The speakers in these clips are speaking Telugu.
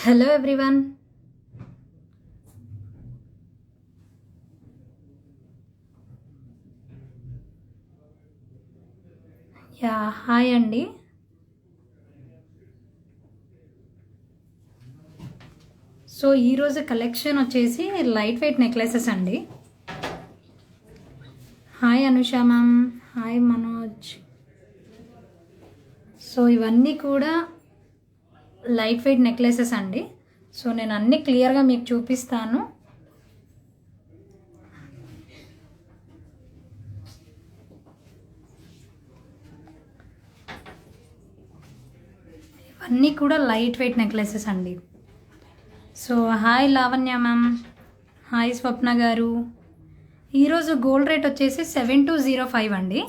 Hello everyone. హాయ్ అండి. సో ఈరోజు కలెక్షన్ వచ్చేసి లైట్ వెయిట్ నెక్లెసెస్ అండి. Hi Anusha ma'am, hi Manoj. So ఇవన్నీ కూడా లైట్ వెయిట్ నెక్లెసెస్ అండి. సో నేను అన్నీ క్లియర్గా మీకు చూపిస్తాను. ఇవన్నీ కూడా లైట్ వెయిట్ నెక్లెసెస్ అండి. So hi Lavanya ma'am, hi Swapna గారు. ఈరోజు గోల్డ్ రేట్ వచ్చేసి 7205 అండి.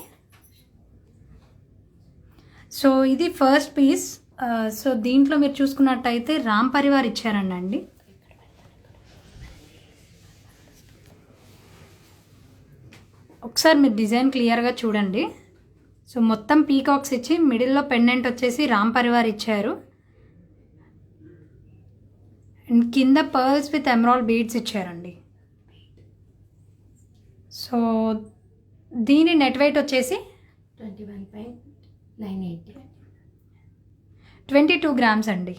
సో ఇది ఫస్ట్ పీస్. సో దీంట్లో మీరు చూసుకున్నట్టయితే రామ్ పరివార్ ఇచ్చారండి. ఒకసారి మీరు డిజైన్ క్లియర్గా చూడండి. సో మొత్తం పీకాక్స్ ఇచ్చి మిడిల్లో పెండెంట్ వచ్చేసి రామ్ పరివార్ ఇచ్చారు. అండ్ కింద పర్ల్స్ విత్ ఎమరాల్డ్ బీడ్స్ ఇచ్చారండి. సో దీని నెట్ వెయిట్ వచ్చేసి 22 గ్రామ్స్ అండి.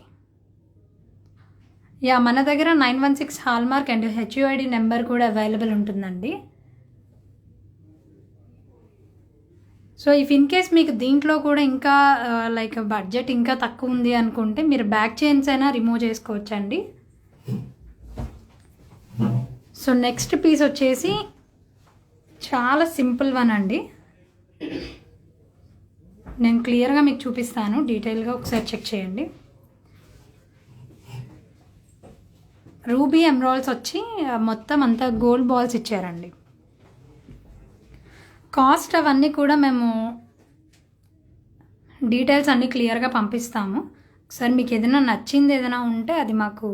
మన దగ్గర 916 హాల్మార్క్ అండ్ హెచ్యుఐడి నెంబర్ కూడా అవైలబుల్ ఉంటుందండి. సో ఇఫ్ ఇన్ కేస్ మీకు దీంట్లో కూడా ఇంకా లైక్ బడ్జెట్ ఇంకా తక్కువ ఉంది అనుకుంటే మీరు బ్యాక్ చైన్స్ అయినా రిమూవ్ చేసుకోవచ్చండి. సో నెక్స్ట్ పీస్ వచ్చేసి చాలా సింపుల్ వన్ అండి. నేను క్లియర్గా మీకు చూపిస్తాను, డీటెయిల్గా ఒకసారి చెక్ చేయండి. రూబీ ఎమరాల్డ్స్ వచ్చి మొత్తం అంతా గోల్డ్ బాల్స్ ఇచ్చారండి. కాస్ట్ అవన్నీ కూడా మేము డీటెయిల్స్ అన్నీ క్లియర్గా పంపిస్తాము. ఒకసారి మీకు ఏదైనా నచ్చింది ఏదైనా ఉంటే అది మాకు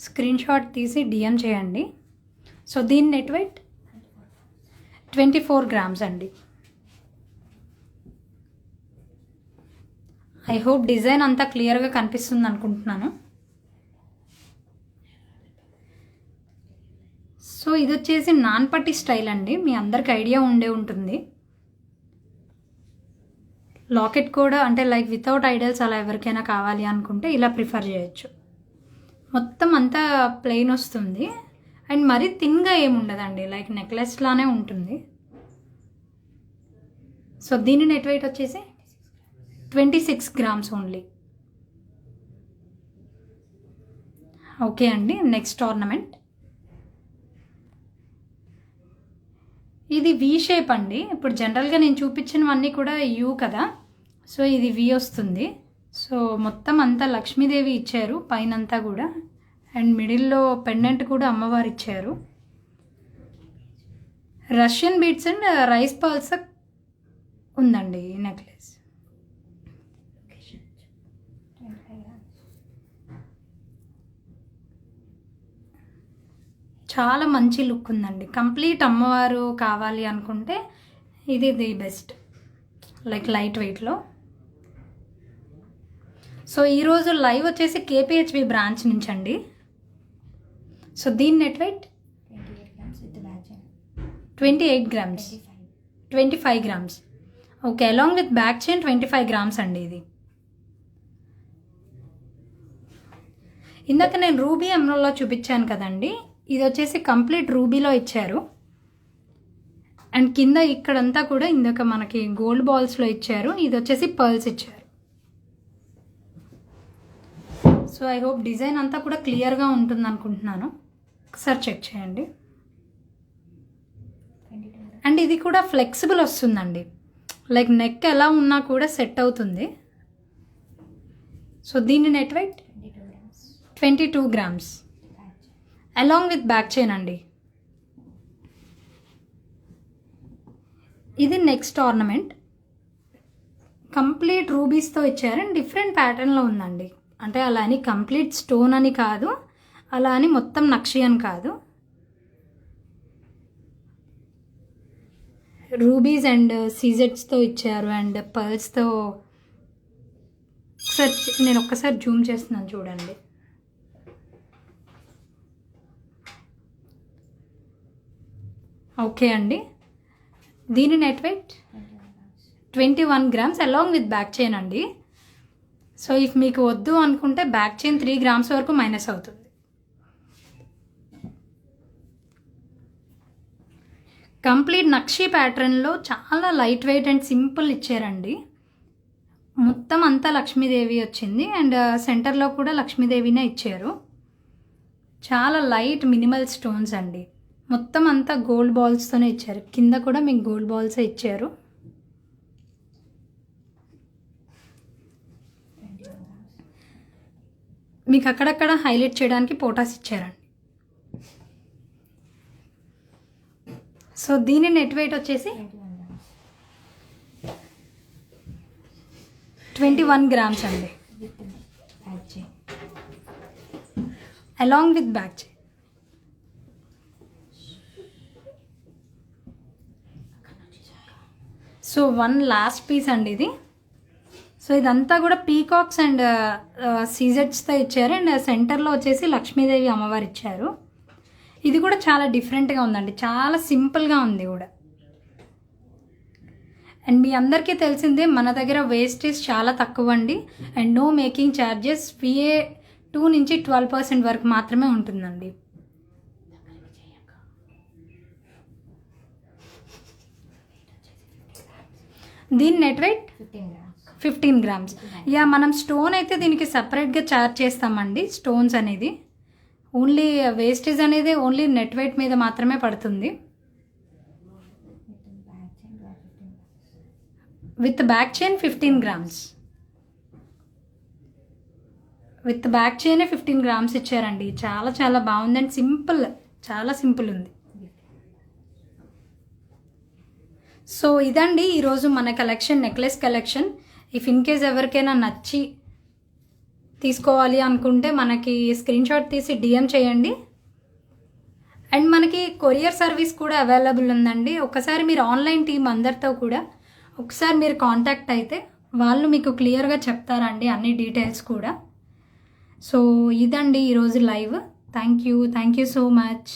స్క్రీన్ షాట్ తీసి డిఎం చేయండి. సో దీని నెట్ వెయిట్ 24 గ్రామ్స్ అండి. ఐ హోప్ డిజైన్ అంతా క్లియర్గా కనిపిస్తుంది అనుకుంటున్నాను. సో ఇది వచ్చేసి నాన్పట్టి స్టైల్ అండి, మీ అందరికి ఐడియా ఉండే ఉంటుంది. లాకెట్ కూడా అంటే లైక్ వితౌట్ ఐడల్స్ అలా ఎవరికైనా కావాలి అనుకుంటే ఇలా ప్రిఫర్ చేయొచ్చు. మొత్తం అంతా ప్లెయిన్ వస్తుంది అండ్ మరీ థిన్గా ఏముండదండి, లైక్ నెక్లెస్ లానే ఉంటుంది. సో దీని నెట్ వెయిట్ వచ్చేసి 26 గ్రామ్స్ ఓన్లీ. ఓకే అండి. నెక్స్ట్ ఆర్నమెంట్ ఇది వి షేప్ అండి. ఇప్పుడు జనరల్గా నేను చూపించినవన్నీ కూడా యూ కదా, సో ఇది వి వస్తుంది. సో మొత్తం అంతా లక్ష్మీదేవి ఇచ్చారు పైనంతా కూడా, అండ్ మిడిల్లో పెండెంట్ కూడా అమ్మవారు ఇచ్చారు. Russian beads and rice pearls ఉందండి ఈ నెక్లెస్. చాలా మంచి లుక్ ఉందండి. కంప్లీట్ అమ్మవారు కావాలి అనుకుంటే ఇది ది బెస్ట్, లైక్ లైట్ వెయిట్లో. సో ఈరోజు లైవ్ వచ్చేసి కేపీహెచ్బి బ్రాంచ్ నుంచి అండి. సో దీని net wait 28 grams, 25 grams. Okay, along with back chain 25 grams అండి. ఇది ఇందాక నేను రూబీ ఎమరాల్డ్లో చూపించాను కదండి, ఇది వచ్చేసి కంప్లీట్ రూబీలో ఇచ్చారు. అండ్ కింద ఇక్కడంతా కూడా ఇందాక మనకి గోల్డ్ బాల్స్లో ఇచ్చారు, ఇది వచ్చేసి పర్ల్స్ ఇచ్చారు. సో ఐ హోప్ డిజైన్ అంతా కూడా క్లియర్గా ఉంటుంది అనుకుంటున్నాను. ఒకసారి చెక్ చేయండి. అండ్ ఇది కూడా ఫ్లెక్సిబుల్ వస్తుందండి, లైక్ నెక్ ఎలా ఉన్నా కూడా సెట్ అవుతుంది. సో దీని net wait 22 grams along with back chain అండి. ఇది నెక్స్ట్ ఆర్నమెంట్ కంప్లీట్ రూబీస్తో ఇచ్చారు అండ్ డిఫరెంట్ ప్యాటర్న్లో ఉందండి. అంటే అలా అని కంప్లీట్ స్టోన్ అని కాదు, అలా అని మొత్తం నక్షి అని కాదు. రూబీస్ అండ్ సీజెట్స్తో ఇచ్చారు అండ్ పర్ల్స్తో. ఒకసారి నేను ఒక్కసారి జూమ్ చేస్తున్నాను చూడండి. ఓకే అండి. దీని net wait 21 grams along with back chain అండి. సో ఇఫ్ మీకు వద్దు అనుకుంటే బ్యాక్ చైన్ 3 grams వరకు మైనస్ అవుతుంది. కంప్లీట్ నక్షి ప్యాటర్న్లో చాలా లైట్ వెయిట్ అండ్ సింపుల్ ఇచ్చారండి. మొత్తం అంతా లక్ష్మీదేవి వచ్చింది అండ్ సెంటర్లో కూడా లక్ష్మీదేవినే ఇచ్చారు. చాలా లైట్ మినిమల్ స్టోన్స్ అండి. మొత్తం అంతా గోల్డ్ బాల్స్తోనే ఇచ్చారు. కింద కూడా మీకు గోల్డ్ బాల్సే ఇచ్చారు. మీకు అక్కడక్కడ హైలైట్ చేయడానికి పోటాస్ ఇచ్చారండి. సో దీని నెట్ వెయిట్ వచ్చేసి 21 grams అండి, along with back chain. So one last piece అండి ఇది. సో ఇదంతా కూడా పీకాక్స్ అండ్ సీజెట్స్తో ఇచ్చారు అండ్ సెంటర్లో వచ్చేసి లక్ష్మీదేవి అమ్మవారు ఇచ్చారు. ఇది కూడా చాలా డిఫరెంట్గా ఉందండి, చాలా సింపుల్గా ఉంది కూడా. అండ్ మీ అందరికీ తెలిసిందే మన దగ్గర వేస్టేజ్ చాలా తక్కువ అండి and no making charges. VA 2 నుంచి 12% వరకు మాత్రమే ఉంటుందండి. దీని నెట్ వెయిట్ 15 grams. యా మనం స్టోన్ అయితే దీనికి సపరేట్గా ఛార్జ్ చేస్తామండి. స్టోన్స్ అనేది ఓన్లీ వేస్టేజ్ అనేది ఓన్లీ నెట్ వెయిట్ మీద మాత్రమే పడుతుంది. With back chain 15 grams. With back చైనే 15 grams ఇచ్చారండి. చాలా చాలా బాగుంది అండ్ సింపుల్, చాలా సింపుల్ ఉంది. సో ఇదండి ఈరోజు మన కలెక్షన్, necklace collection. If in case ఎవరికైనా నచ్చి తీసుకోవాలి అనుకుంటే మనకి స్క్రీన్ షాట్ తీసి DM చేయండి. అండ్ మనకి కొరియర్ సర్వీస్ కూడా అవైలబుల్ ఉందండి. ఒకసారి మీరు ఆన్లైన్ టీమ్ అందరితో కూడా ఒకసారి మీరు కాంటాక్ట్ అయితే వాళ్ళు మీకు క్లియర్గా చెప్తారండి అన్ని డీటెయిల్స్ కూడా. సో ఇదండి ఈరోజు live. Thank you so much.